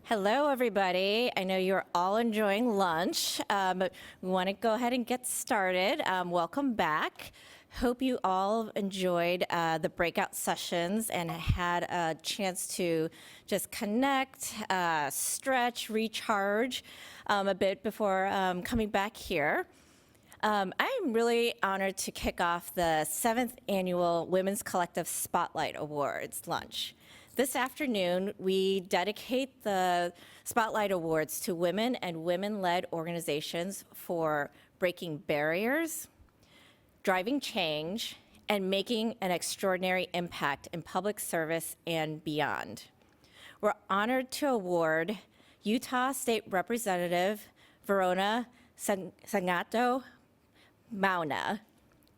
Hello, everybody. I know you're all enjoying lunch, but we want to go ahead and get started. Welcome back. Hope you all enjoyed the breakout sessions and had a chance to just connect, stretch, recharge a bit before coming back here. I'm really honored to kick off the 7th Annual Women's Collective Spotlight Awards lunch. This afternoon, we dedicate the Spotlight Awards to women and women-led organizations for breaking barriers, driving change, and making an extraordinary impact in public service and beyond. We're honored to award Utah State Representative Verona Sagato Mauga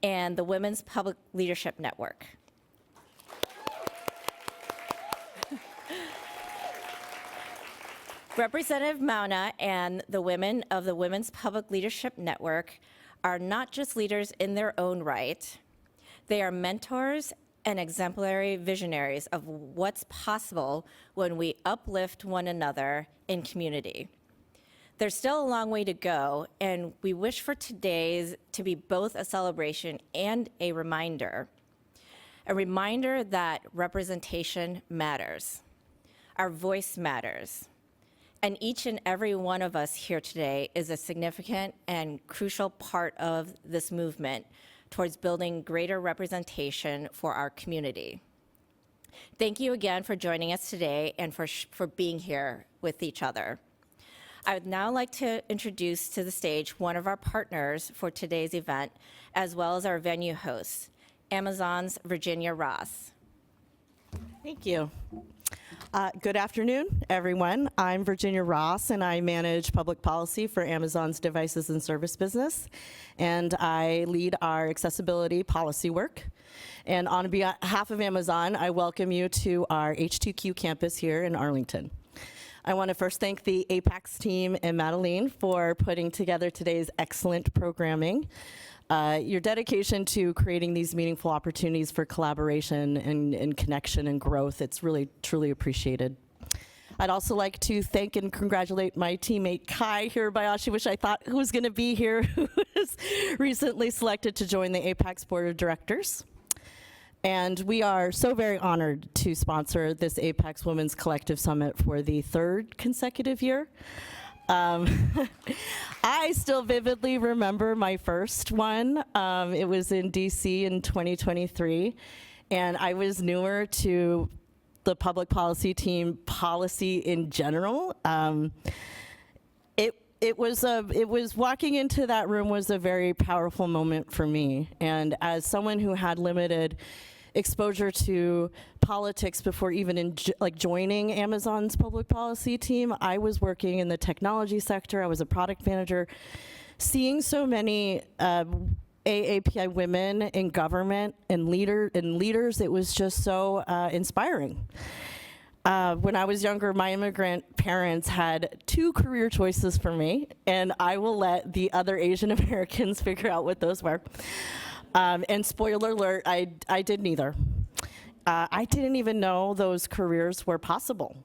and the Women's Public Leadership Network. Representative Mauga and the women of the Women's Public Leadership Network are not just leaders in their own right, they are mentors and exemplary visionaries of what's possible when we uplift one another in community. There's still a long way to go, and we wish for today's to be both a celebration and a reminder that representation matters. Our voice matters. And each and every one of us here today is a significant and crucial part of this movement towards building greater representation for our community. Thank you again for joining us today and for being here with each other. I would now like to introduce to the stage one of our partners for today's event, as well as our venue host, Amazon's Virginia Ross. Thank you. Good afternoon, everyone. I'm Virginia Ross, and I manage public policy for Amazon's devices and service business, and I lead our accessibility policy work. And on behalf of Amazon, I welcome you to our H2Q campus here in Arlington. I want to first thank the APAICS team and Marilyn for putting together today's excellent programming. Your dedication to creating these meaningful opportunities for collaboration and connection and growth, it's really, truly appreciated. I'd also like to thank and congratulate my teammate Kai Hirabayashi, which I thought who was going to be here, who was recently selected to join the APAICS Board of Directors. And we are so very honored to sponsor this APAICS Women's Collective Summit for the 3rd consecutive year. I still vividly remember my first one. It was in DC in 2023, and I was newer to the public policy team, policy in general. It was walking into that room was a very powerful moment for me, and as someone who had limited exposure to politics before even joining Amazon's public policy team, I was working in the technology sector. I was a product manager. Seeing so many AAPI women in government and leaders, it was just so inspiring. When I was younger, my immigrant parents had 2 career choices for me, and I will let the other Asian Americans figure out what those were. And spoiler alert, I did neither. I didn't even know those careers were possible.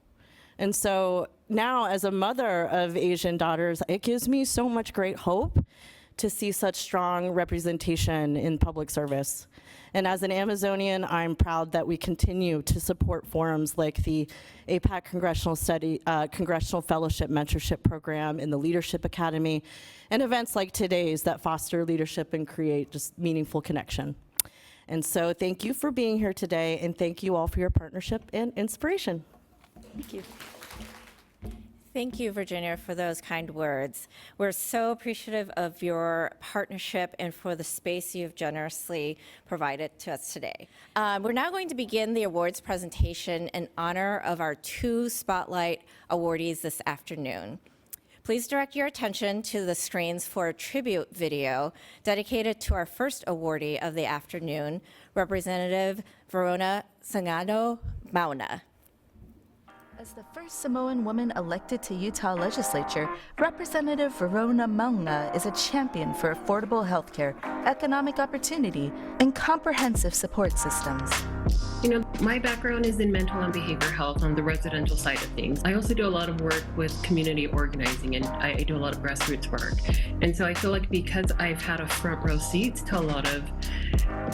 And so now, as a mother of Asian daughters, it gives me so much great hope to see such strong representation in public service. And as an Amazonian, I'm proud that we continue to support forums like the APAC Congressional Fellowship Mentorship Program and the Leadership Academy, and events like today's that foster leadership and create just meaningful connection. And so thank you for being here today, and thank you all for your partnership and inspiration. Thank you. Thank you, Virginia, for those kind words. We're so appreciative of your partnership and for the space you've generously provided to us today. We're now going to begin the awards presentation in honor of our 2 Spotlight awardees this afternoon. Please direct your attention to the screens for a tribute video dedicated to our first awardee of the afternoon, Representative Verona Sagato Mauga. As the first Samoan woman elected to Utah legislature, Representative Verona Mauga is a champion for affordable health care, economic opportunity, and comprehensive support systems. You know, my background is in mental and behavioral health on the residential side of things. I also do a lot of work with community organizing, and I do a lot of grassroots work. And so I feel like because I've had a front row seat to a lot of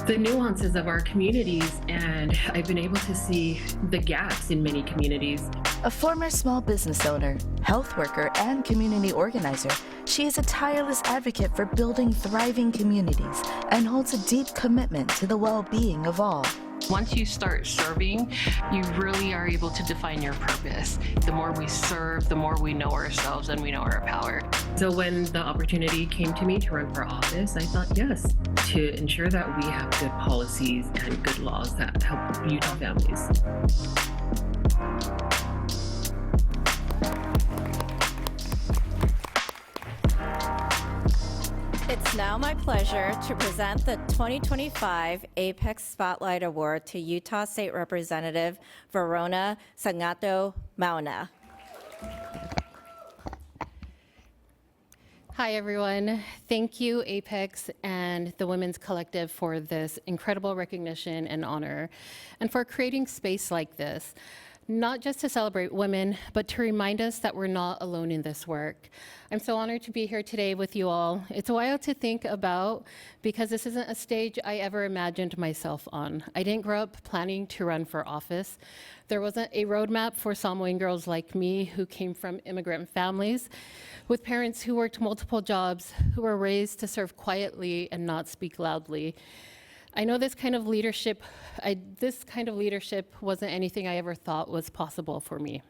the nuances of our communities, and I've been able to see the gaps in many communities. A former small business owner, health worker, and community organizer, she is a tireless advocate for building thriving communities and holds a deep commitment to the well-being of all. Once you start serving, you really are able to define your purpose. The more we serve, the more we know ourselves and we know our power. So when the opportunity came to me to run for office, I thought yes, to ensure that we have good policies and good laws that help Utah families. It's now my pleasure to present the 2025 APAICS Spotlight Award to Utah State Representative Verona Sagato Mauga. Hi, everyone. Thank you, APAICS and the Women's Collective, for this incredible recognition and honor, and for creating space like this, not just to celebrate women, but to remind us that we're not alone in this work. I'm so honored to be here today with you all. It's a while to think about because this isn't a stage I ever imagined myself on. I didn't grow up planning to run for office. There wasn't a roadmap for Samoan girls like me who came from immigrant families with parents who worked multiple jobs, who were raised to serve quietly and not speak loudly. I know this kind of leadership wasn't anything I ever thought was possible for me.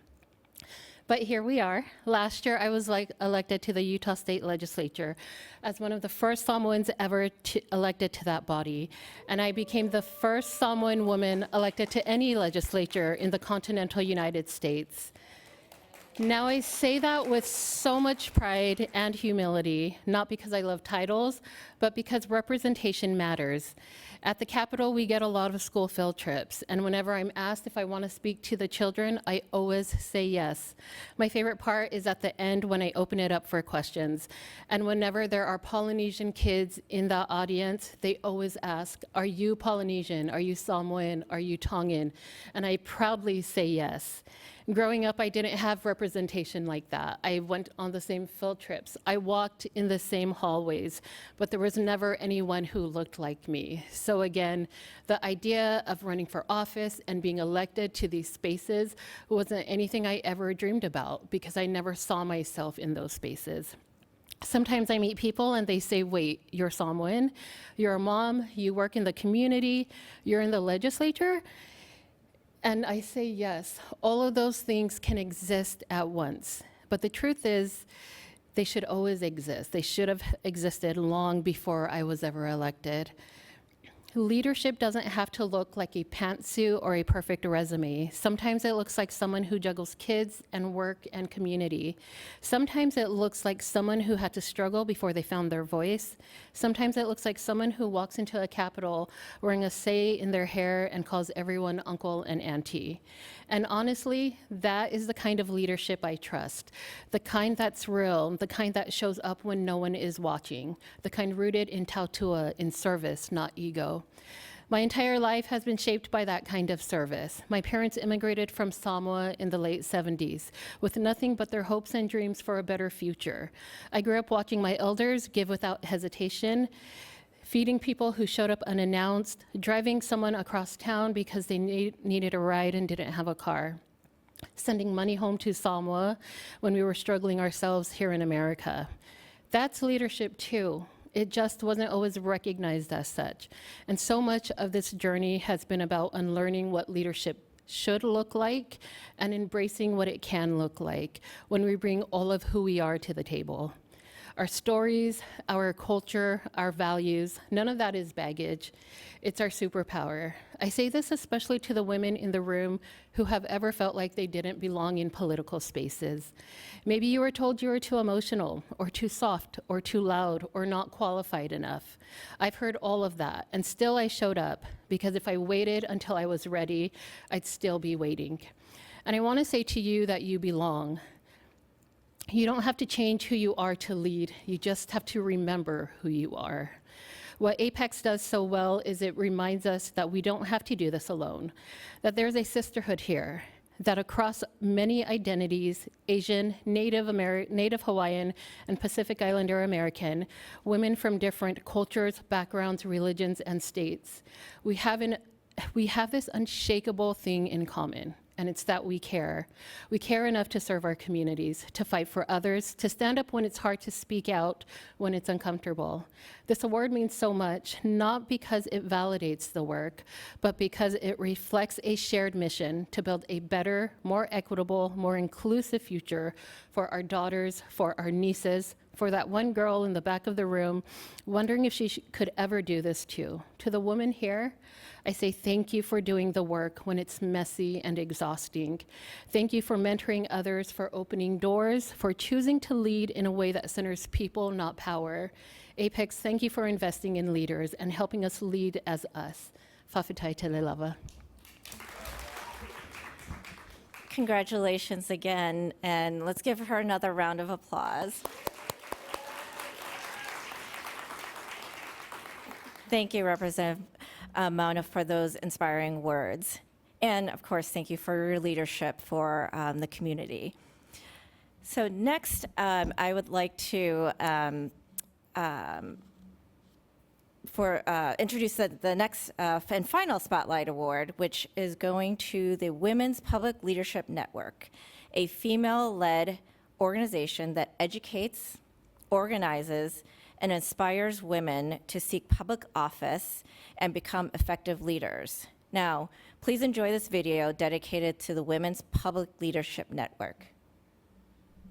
But here we are. Last year, I was elected to the Utah State Legislature as one of the first Samoans ever elected to that body. And I became the first Samoan woman elected to any legislature in the continental United States. Now, I say that with so much pride and humility, not because I love titles, but because representation matters. At the Capitol, we get a lot of school field trips, and whenever I'm asked if I want to speak to the children, I always say yes. My favorite part is at the end when I open it up for questions. And whenever there are Polynesian kids in the audience, they always ask, are you Polynesian? Are you Samoan? Are you Tongan? And I proudly say yes. Growing up, I didn't have representation like that. I went on the same field trips. I walked in the same hallways, but there was never anyone who looked like me. So again, the idea of running for office and being elected to these spaces wasn't anything I ever dreamed about because I never saw myself in those spaces. Sometimes I meet people and they say, wait, you're Samoan, you're a mom, you work in the community, you're in the legislature? And I say yes, all of those things can exist at once. But the truth is, they should always exist. They should have existed long before I was ever elected. Leadership doesn't have to look like a pantsuit or a perfect resume. Sometimes it looks like someone who juggles kids and work and community. Sometimes it looks like someone who had to struggle before they found their voice. Sometimes it looks like someone who walks into a Capitol wearing a say in their hair and calls everyone uncle and auntie. And honestly, that is the kind of leadership I trust. The kind that's real, the kind that shows up when no one is watching, the kind rooted in tautua, in service, not ego. My entire life has been shaped by that kind of service. My parents immigrated from Samoa in the late 70s with nothing but their hopes and dreams for a better future. I grew up watching my elders give without hesitation, feeding people who showed up unannounced, driving someone across town because they needed a ride and didn't have a car, sending money home to Samoa when we were struggling ourselves here in America. That's leadership too. It just wasn't always recognized as such. And so much of this journey has been about unlearning what leadership should look like and embracing what it can look like when we bring all of who we are to the table. Our stories, our culture, our values, none of that is baggage. It's our superpower. I say this especially to the women in the room who have ever felt like they didn't belong in political spaces. Maybe you were told you were too emotional, or too soft, or too loud, or not qualified enough. I've heard all of that, and still I showed up, because if I waited until I was ready, I'd still be waiting. And I want to say to you that you belong. You don't have to change who you are to lead. You just have to remember who you are. What APAICS does so well is it reminds us that we don't have to do this alone, that there's a sisterhood here, that across many identities, Asian, Native Hawaiian, and Pacific Islander American, women from different cultures, backgrounds, religions, and states, we have this unshakable thing in common, and it's that we care. We care enough to serve our communities, to fight for others, to stand up when it's hard, to speak out when it's uncomfortable. This award means so much, not because it validates the work, but because it reflects a shared mission to build a better, more equitable, more inclusive future for our daughters, for our nieces, for that one girl in the back of the room wondering if she could ever do this too. To the woman here, I say thank you for doing the work when it's messy and exhausting. Thank you for mentoring others, for opening doors, for choosing to lead in a way that centers people, not power. APAICS, thank you for investing in leaders and helping us lead as us. Fafitai Telelava. Congratulations again, and let's give her another round of applause. Thank you, Representative Mauna, for those inspiring words. And of course, thank you for your leadership for the community. So next, I would like to introduce the next and final Spotlight Award, which is going to the Women's Public Leadership Network, a female-led organization that educates, organizes, and inspires women to seek public office and become effective leaders. Now, please enjoy this video dedicated to the Women's Public Leadership Network.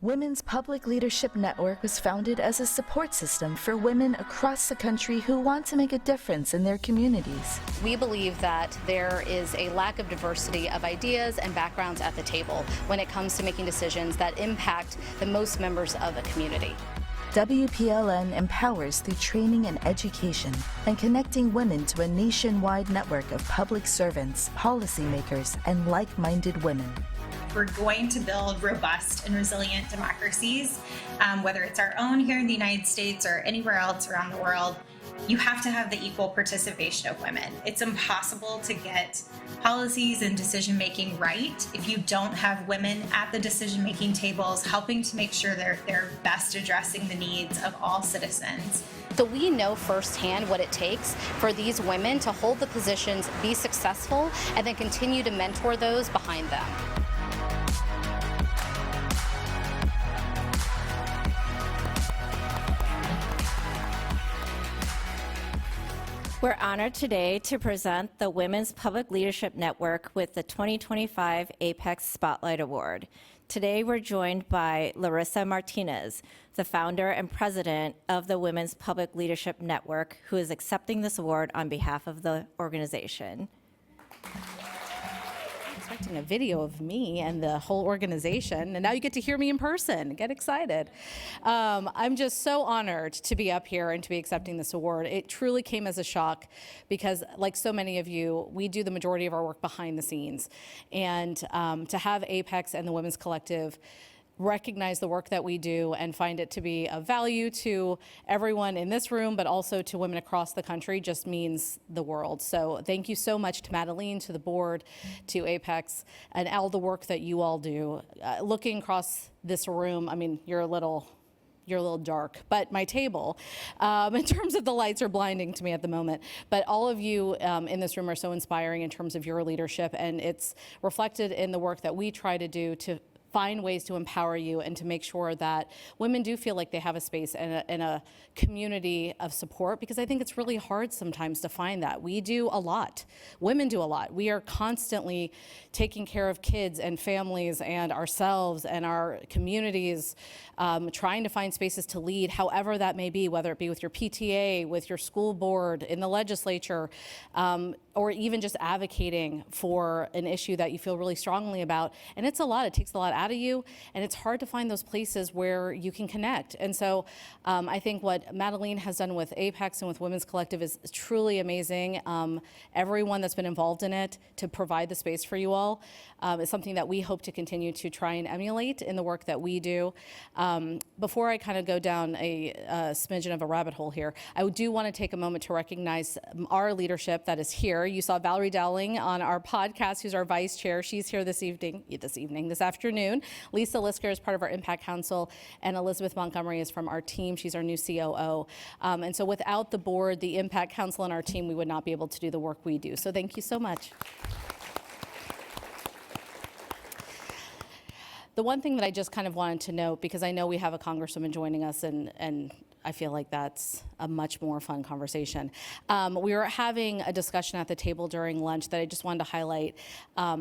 Women's Public Leadership Network was founded as a support system for women across the country who want to make a difference in their communities. We believe that there is a lack of diversity of ideas and backgrounds at the table when it comes to making decisions that impact the most members of a community. WPLN empowers through training and education and connecting women to a nationwide network of public servants, policymakers, and like-minded women. We're going to build robust and resilient democracies, whether it's our own here in the United States or anywhere else around the world. You have to have the equal participation of women. It's impossible to get policies and decision-making right if you don't have women at the decision-making tables helping to make sure they're best addressing the needs of all citizens. So we know firsthand what it takes for these women to hold the positions, be successful, and then continue to mentor those behind them. We're honored today to present the Women's Public Leadership Network with the 2025 APAICS Spotlight Award. Today, we're joined by Larissa Martinez, the founder and president of the Women's Public Leadership Network, who is accepting this award on behalf of the organization. Expecting a video of me and the whole organization, and now you get to hear me in person. Get excited. I'm just so honored to be up here and to be accepting this award. It truly came as a shock because, like so many of you, we do the majority of our work behind the scenes. And to have APAICS and the Women's Collective recognize the work that we do and find it to be of value to everyone in this room, but also to women across the country just means the world. So thank you so much to Madeline, to the board, to APAICS, and all the work that you all do. Looking across this room, I mean, you're a little dark, but my table, in terms of the lights, are blinding to me at the moment. But all of you in this room are so inspiring in terms of your leadership, and it's reflected in the work that we try to do to find ways to empower you and to make sure that women do feel like they have a space and a community of support, because I think it's really hard sometimes to find that. We do a lot. Women do a lot. We are constantly taking care of kids and families and ourselves and our communities, trying to find spaces to lead, however that may be, whether it be with your PTA, with your school board, in the legislature, or even just advocating for an issue that you feel really strongly about. And it's a lot. It takes a lot of out of you, and it's hard to find those places where you can connect. And so I think what Madeline has done with APAICS and with Women's Collective is truly amazing. Everyone that's been involved in it to provide the space for you all is something that we hope to continue to try and emulate in the work that we do. Before I kind of go down a smidgen of a rabbit hole here, I do want to take a moment to recognize our leadership that is here. You saw Valerie Dowling on our podcast, who's our vice chair. She's here this afternoon. Lisa Lisker is part of our Impact Council, and Elizabeth Montgomery is from our team. She's our new COO. And so without the board, the Impact Council, and our team, we would not be able to do the work we do. So thank you so much. The one thing that I just kind of wanted to note, because I know we have a congresswoman joining us, and I feel like that's a much more fun conversation. We were having a discussion at the table during lunch that I just wanted to highlight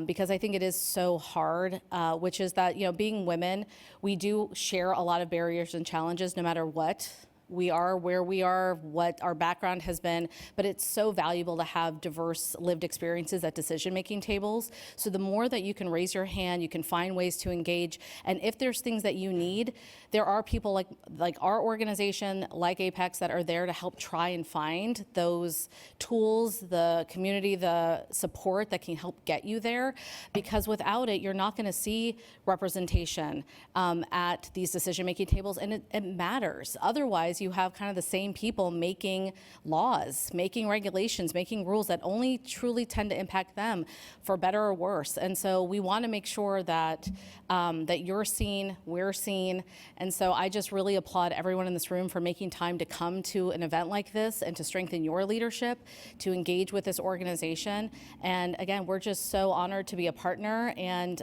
because I think it is so hard, which is that, being women, we do share a lot of barriers and challenges no matter what we are, where we are, what our background has been, but it's so valuable to have diverse lived experiences at decision-making tables. So the more that you can raise your hand, you can find ways to engage, and if there's things that you need, there are people like our organization, like APAICS, that are there to help try and find those tools, the community, the support that can help get you there, because without it, you're not gonna see representation at these decision-making tables, and it matters. Otherwise, you have kind of the same people making laws, making regulations, making rules that only truly tend to impact them for better or worse. And so we want to make sure that that you're seen, we're seen. And so I just really applaud everyone in this room for making time to come to an event like this and to strengthen your leadership, to engage with this organization. And again, we're just so honored to be a partner. And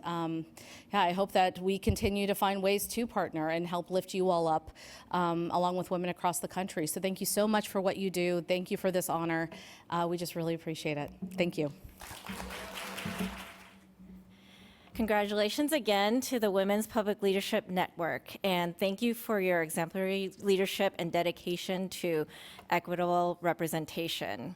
I hope that we continue to find ways to partner and help lift you all up along with women across the country. So thank you so much for what you do. Thank you for this honor. We just really appreciate it. Thank you. Congratulations again to the Women's Public Leadership Network, and thank you for your exemplary leadership and dedication to equitable representation.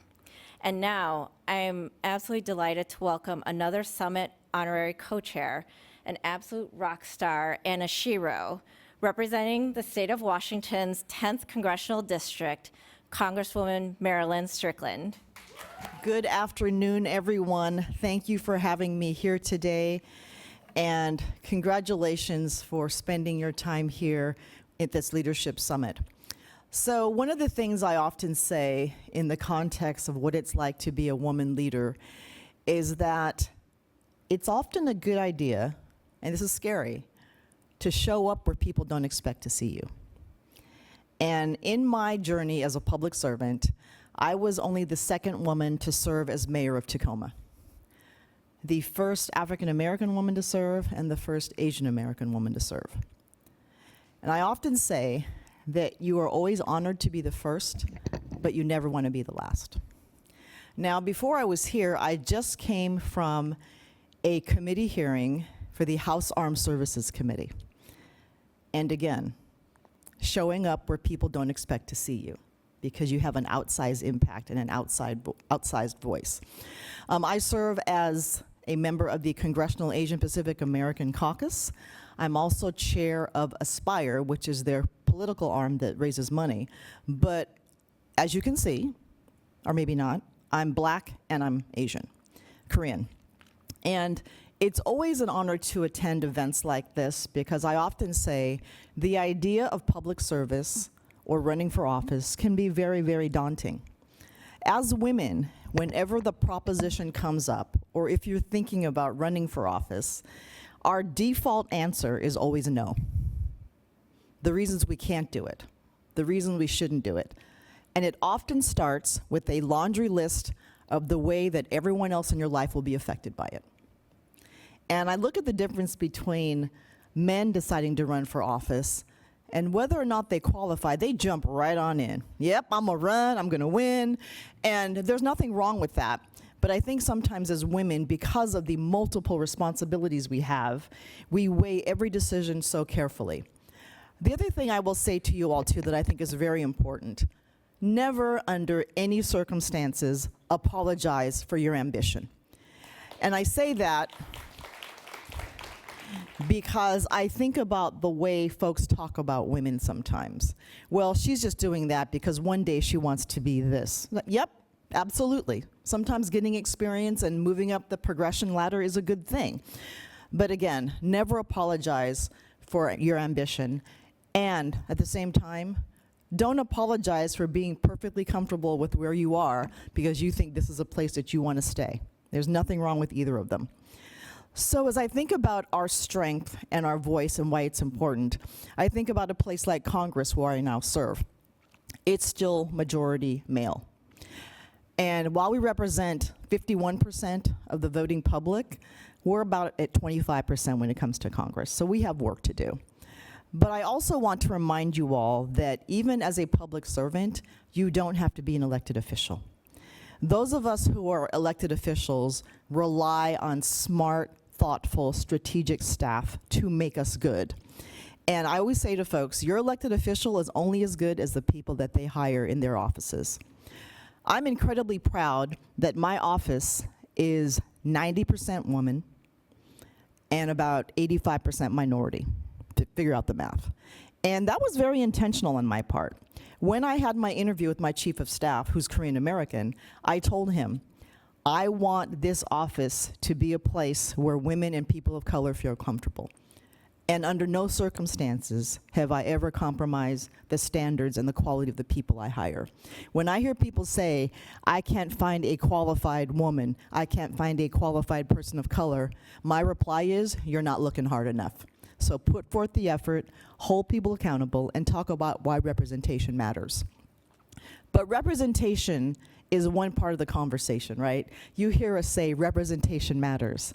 And now, I'm absolutely delighted to welcome another Summit Honorary Co-Chair, an absolute rock star and a shero, representing the state of Washington's 10th Congressional District, Congresswoman Marilyn Strickland. Good afternoon, everyone. Thank you for having me here today, and congratulations for spending your time here at this Leadership Summit. So one of the things I often say in the context of what it's like to be a woman leader is that it's often a good idea, and this is scary, to show up where people don't expect to see you. And in my journey as a public servant, I was only the second woman to serve as mayor of Tacoma, the first African-American woman to serve, and the first Asian American woman to serve. And I often say that you are always honored to be the first, but you never want to be the last. Now, before I was here, I just came from a committee hearing for the House Armed Services Committee. And again, showing up where people don't expect to see you, because you have an outsized impact and an outsized voice. I serve as a member of the Congressional Asian Pacific American Caucus. I'm also chair of Aspire, which is their political arm that raises money. But as you can see, or maybe not, I'm Black and I'm Asian, Korean. And it's always an honor to attend events like this, because I often say the idea of public service or running for office can be very, very daunting. As women, whenever the proposition comes up, or if you're thinking about running for office, our default answer is always no. The reasons we can't do it, the reasons we shouldn't do it. And it often starts with a laundry list of the way that everyone else in your life will be affected by it. And I look at the difference between men deciding to run for office and whether or not they qualify, they jump right on in. Yep, I'm gonna run, I'm gonna win, and there's nothing wrong with that. But I think sometimes as women, because of the multiple responsibilities we have, we weigh every decision so carefully. The other thing I will say to you all too that I think is very important, never under any circumstances apologize for your ambition. And I say that because I think about the way folks talk about women sometimes. Well, she's just doing that because one day she wants to be this. Yep, absolutely. Sometimes getting experience and moving up the progression ladder is a good thing. But again, never apologize for your ambition. And at the same time, don't apologize for being perfectly comfortable with where you are because you think this is a place that you want to stay. There's nothing wrong with either of them. So as I think about our strength and our voice and why it's important, I think about a place like Congress where I now serve. It's still majority male. And while we represent 51% of the voting public, we're about at 25% when it comes to Congress. So we have work to do. But I also want to remind you all that even as a public servant, you don't have to be an elected official. Those of us who are elected officials rely on smart, thoughtful, strategic staff to make us good. And I always say to folks, your elected official is only as good as the people that they hire in their offices. I'm incredibly proud that my office is 90% woman and about 85% minority. To figure out the math. And that was very intentional on my part. When I had my interview with my chief of staff, who's Korean American, I told him, I want this office to be a place where women and people of color feel comfortable. And under no circumstances have I ever compromised the standards and the quality of the people I hire. When I hear people say, I can't find a qualified woman, I can't find a qualified person of color, my reply is, you're not looking hard enough. So put forth the effort, hold people accountable, and talk about why representation matters. But representation is one part of the conversation, right? You hear us say representation matters,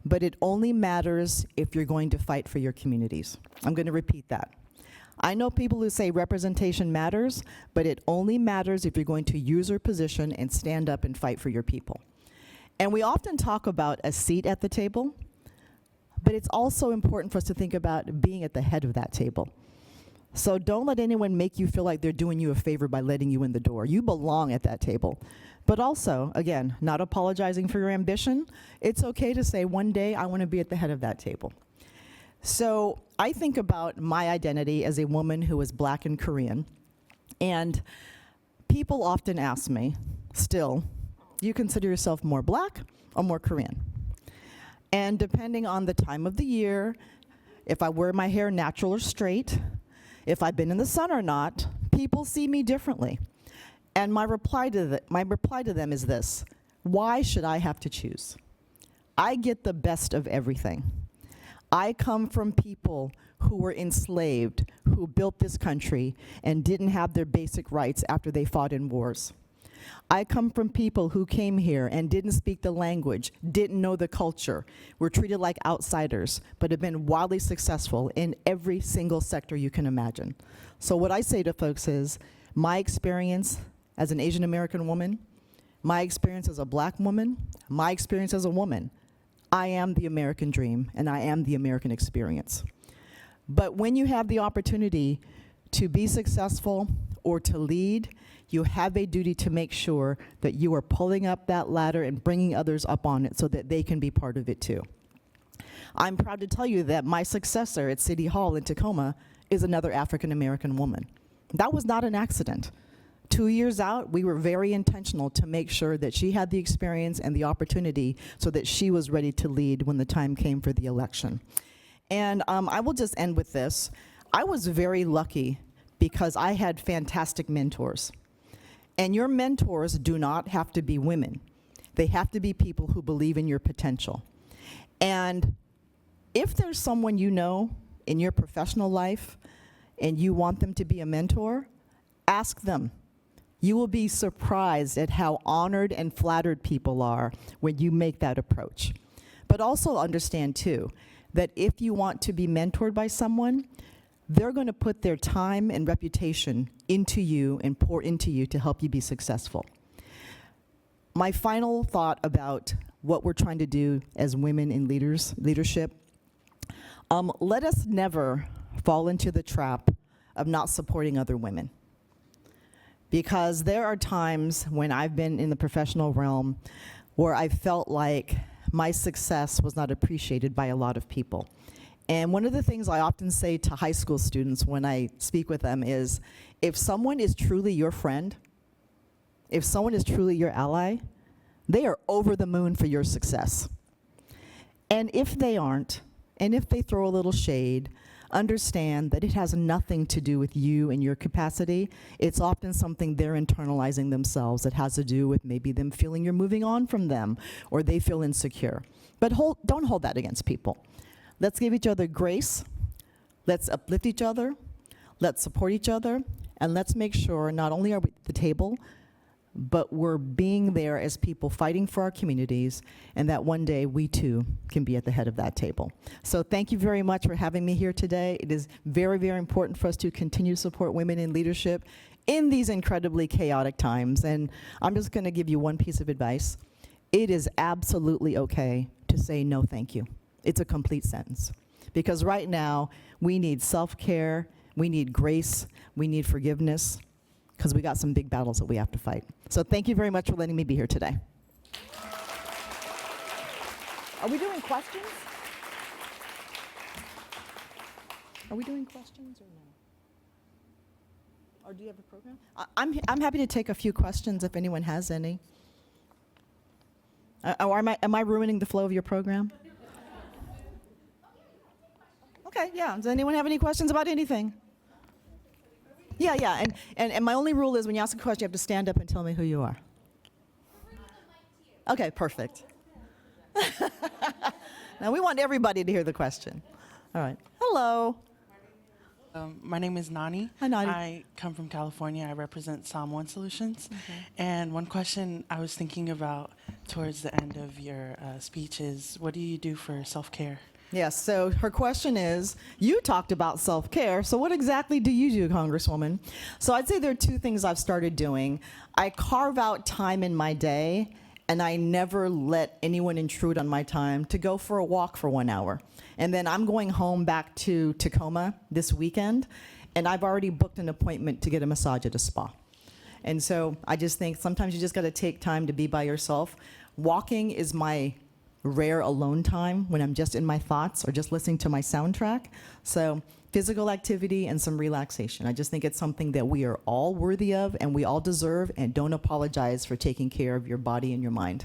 but it only matters if you're going to fight for your communities. I'm going to repeat that. I know people who say representation matters, but it only matters if you're going to use your position and stand up and fight for your people. And we often talk about a seat at the table, but it's also important for us to think about being at the head of that table. So don't let anyone make you feel like they're doing you a favor by letting you in the door. You belong at that table. But also, again, not apologizing for your ambition. It's okay to say one day I want to be at the head of that table. So I think about my identity as a woman who is Black and Korean. And people often ask me, still, do you consider yourself more Black or more Korean? And depending on the time of the year, if I wear my hair natural or straight, if I've been in the sun or not, people see me differently. And my reply to them is this: why should I have to choose? I get the best of everything. I come from people who were enslaved, who built this country and didn't have their basic rights after they fought in wars. I come from people who came here and didn't speak the language, didn't know the culture, were treated like outsiders, but have been wildly successful in every single sector you can imagine. So what I say to folks is, my experience as an Asian American woman, my experience as a Black woman, my experience as a woman, I am the American dream and I am the American experience. But when you have the opportunity to be successful or to lead, you have a duty to make sure that you are pulling up that ladder and bringing others up on it so that they can be part of it too. I'm proud to tell you that my successor at City Hall in Tacoma is another African American woman. That was not an accident. 2 years out, we were very intentional to make sure that she had the experience and the opportunity so that she was ready to lead when the time came for the election. And I will just end with this. I was very lucky because I had fantastic mentors. And your mentors do not have to be women. They have to be people who believe in your potential. And if there's someone you know in your professional life and you want them to be a mentor, ask them. You will be surprised at how honored and flattered people are when you make that approach. But also understand too, that if you want to be mentored by someone, they're going to put their time and reputation into you and pour into you to help you be successful. My final thought about what we're trying to do as women in leadership, let us never fall into the trap of not supporting other women. Because there are times when I've been in the professional realm where I felt like my success was not appreciated by a lot of people. And one of the things I often say to high school students when I speak with them is, if someone is truly your friend, if someone is truly your ally, they are over the moon for your success. And if they aren't, and if they throw a little shade, understand that it has nothing to do with you and your capacity. It's often something they're internalizing themselves that has to do with maybe them feeling you're moving on from them, or they feel insecure. But don't hold that against people. Let's give each other grace. Let's uplift each other. Let's support each other. And let's make sure not only are we at the table, but we're being there as people fighting for our communities, and that one day we too can be at the head of that table. So thank you very much for having me here today. It is very, very important for us to continue to support women in leadership in these incredibly chaotic times. And I'm just going to give you one piece of advice. It is absolutely okay to say no thank you. It's a complete sentence. Because right now, we need self-care, we need grace, we need forgiveness, because we got some big battles that we have to fight. So thank you very much for letting me be here today. Are we doing questions? Are we doing questions or no? Or do you have a program? I'm happy to take a few questions if anyone has any. Or am I ruining the flow of your program? Okay, yeah. Does anyone have any questions about anything? Yeah. And my only rule is when you ask a question, you have to stand up and tell me who you are. Okay, perfect. Now, we want everybody to hear the question. All right. Hello. My name is Nani. Hi, Nani. I come from California. I represent Psalm 1 Solutions. And one question I was thinking about towards the end of your speech is, what do you do for self-care? Yes, so her question is, you talked about self-care, so what exactly do you do, Congresswoman? So I'd say there are two things I've started doing. I carve out time in my day, and I never let anyone intrude on my time to go for a walk for 1 hour. And then I'm going home back to Tacoma this weekend, and I've already booked an appointment to get a massage at a spa. And so I just think sometimes you just gotta take time to be by yourself. Walking is my rare alone time when I'm just in my thoughts or just listening to my soundtrack. So physical activity and some relaxation. I just think it's something that we are all worthy of and we all deserve, and don't apologize for taking care of your body and your mind.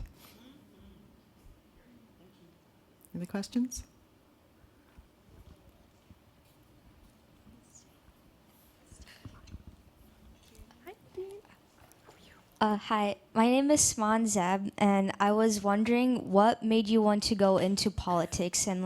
Any questions? Hi, my name is Sman Zeb, and I was wondering what made you want to go into politics, and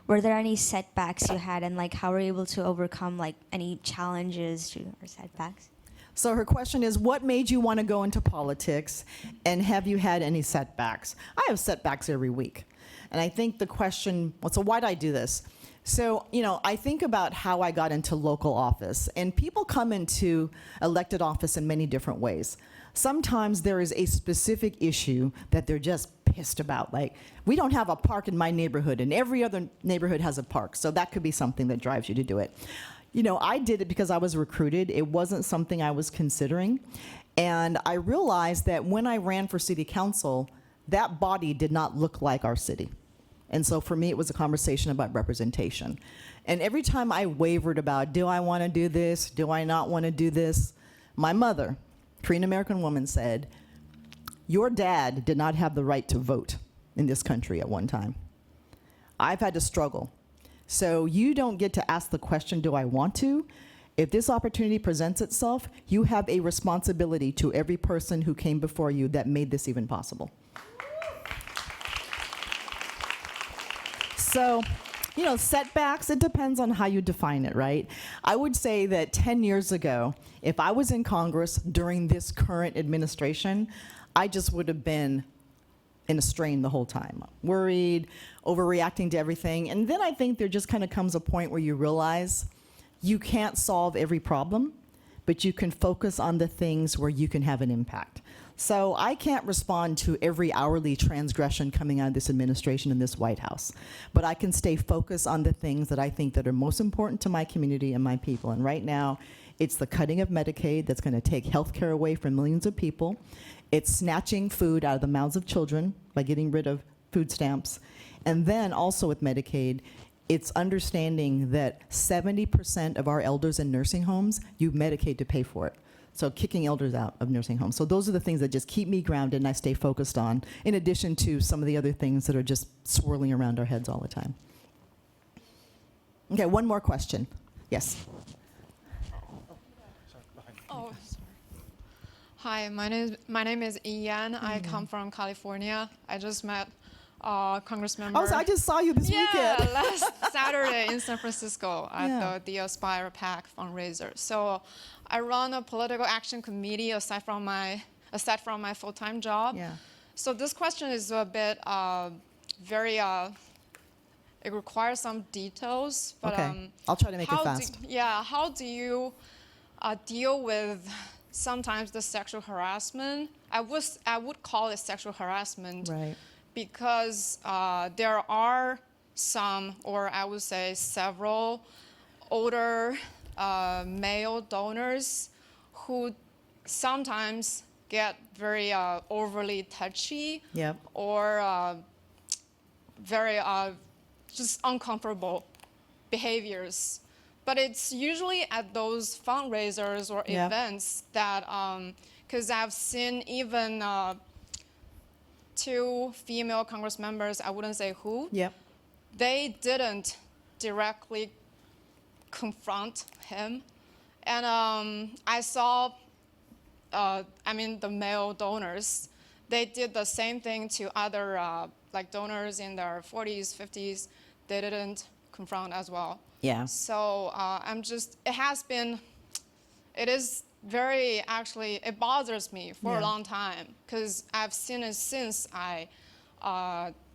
were there any setbacks you had, and how were you able to overcome any challenges or setbacks? So her question is, what made you want to go into politics, and have you had any setbacks? I have setbacks every week. And I think the question, well, so why'd I do this? So, I think about how I got into local office, and people come into elected office in many different ways. Sometimes there is a specific issue that they're just pissed about. Like, we don't have a park in my neighborhood, and every other neighborhood has a park. So that could be something that drives you to do it. I did it because I was recruited. It wasn't something I was considering. And I realized that when I ran for city council, that body did not look like our city. And so for me, it was a conversation about representation. And every time I wavered about, do I want to do this? Do I not want to do this? My mother, Korean American woman, said, your dad did not have the right to vote in this country at one time. I've had to struggle. So you don't get to ask the question, do I want to? If this opportunity presents itself, you have a responsibility to every person who came before you that made this even possible. So, setbacks, it depends on how you define it, right? I would say that 10 years ago, if I was in Congress during this current administration, I just would have been in a strain the whole time, worried, overreacting to everything. And then I think there just kind of comes a point where you realize you can't solve every problem, but you can focus on the things where you can have an impact. So I can't respond to every hourly transgression coming out of this administration in this White House, but I can stay focused on the things that I think that are most important to my community and my people. And right now, it's the cutting of Medicaid that's going to take health care away from millions of people. It's snatching food out of the mouths of children by getting rid of food stamps. And then also with Medicaid, it's understanding that 70% of our elders in nursing homes, you Medicaid to pay for it. So kicking elders out of nursing homes. So those are the things that just keep me grounded and I stay focused on, in addition to some of the other things that are just swirling around our heads all the time. Okay, one more question. Yes. Oh, sorry. Hi, my name is Ian. I come from California. I just met Congressmember. Oh, so I just saw you this weekend. Last Saturday in San Francisco at the Aspire PAC fundraiser. So I run a political action committee aside from my full-time job. Yeah. So this question is a bit it requires some details, but okay. I'll try to make it fast. How do you deal with sometimes the sexual harassment? I would call it sexual harassment, right? Because there are some, or I would say several, older male donors who sometimes get very overly touchy, yep, or very just uncomfortable behaviors. But it's usually at those fundraisers or yep, events that, because I've seen even 2 female Congress members, I wouldn't say who, yep, they didn't directly confront him. And I saw, the male donors, they did the same thing to other like donors in their 40s, 50s. They didn't confront as well. Yeah. So it is very, actually, it bothers me for a long time because I've seen it since I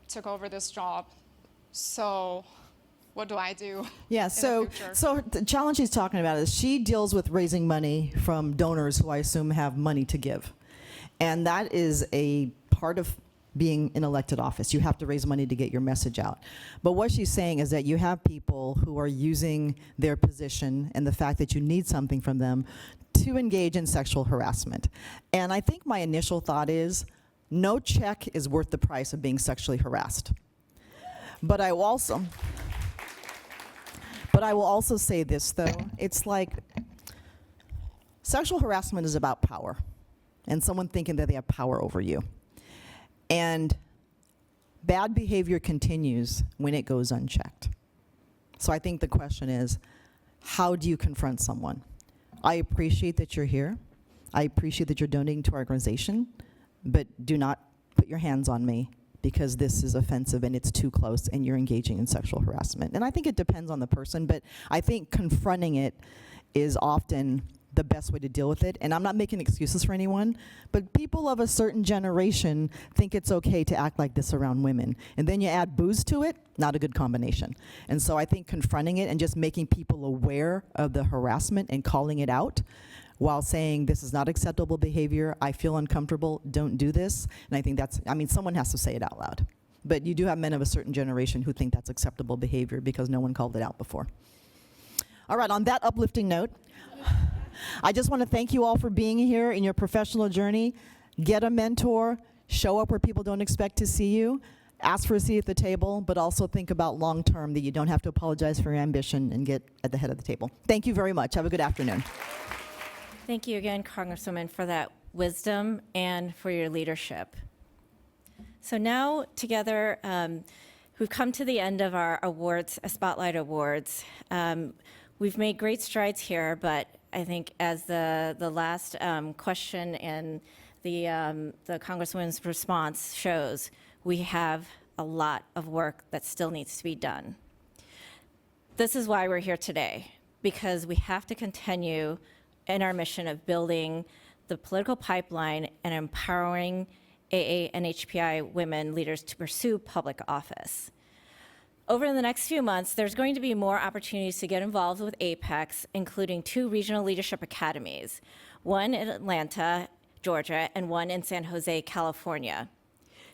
took over this job. So what do I do? Yeah, so the challenge she's talking about is she deals with raising money from donors who I assume have money to give. And that is a part of being in elected office. You have to raise money to get your message out. But what she's saying is that you have people who are using their position and the fact that you need something from them to engage in sexual harassment. And I think my initial thought is, no check is worth the price of being sexually harassed. But I will also say this, though. It's like sexual harassment is about power and someone thinking that they have power over you. And bad behavior continues when it goes unchecked. So I think the question is, how do you confront someone? I appreciate that you're here. I appreciate that you're donating to our organization, but do not put your hands on me because this is offensive and it's too close and you're engaging in sexual harassment. And I think it depends on the person, but I think confronting it is often the best way to deal with it. And I'm not making excuses for anyone, but people of a certain generation think it's okay to act like this around women. And then you add booze to it, not a good combination. And so I think confronting it and just making people aware of the harassment and calling it out while saying this is not acceptable behavior, I feel uncomfortable, don't do this. And I think someone has to say it out loud. But you do have men of a certain generation who think that's acceptable behavior because no one called it out before. All right, on that uplifting note, I just want to thank you all for being here in your professional journey. Get a mentor, show up where people don't expect to see you, ask for a seat at the table, but also think about long term that you don't have to apologize for your ambition and get at the head of the table. Thank you very much. Have a good afternoon. Thank you again, Congresswoman, for that wisdom and for your leadership. So now together, we've come to the end of our awards, Spotlight Awards. We've made great strides here, but I think as the last question and the Congresswoman's response shows, we have a lot of work that still needs to be done. This is why we're here today, because we have to continue in our mission of building the political pipeline and empowering AA and HPI women leaders to pursue public office. Over the next few months, there's going to be more opportunities to get involved with APAICS, including 2 regional leadership academies, one in Atlanta, Georgia, and one in San Jose, California.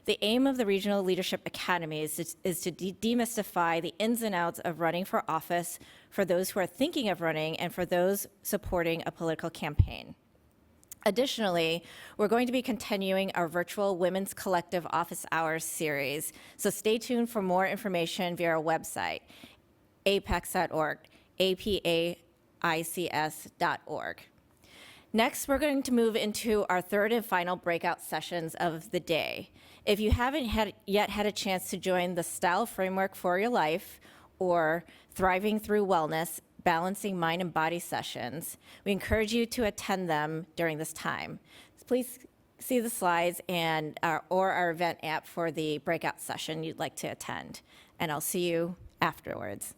The aim of the regional leadership academies is to demystify the ins and outs of running for office for those who are thinking of running and for those supporting a political campaign. Additionally, we're going to be continuing our virtual Women's Collective Office Hours series, so stay tuned for more information via our website. apaics.org, apaics.org. Next, we're going to move into our third and final breakout sessions of the day. If you haven't yet had a chance to join the Style Framework for Your Life or Thriving Through Wellness, Balancing Mind and Body sessions, we encourage you to attend them during this time. Please see the slides or our event app for the breakout session you'd like to attend, and I'll see you afterwards.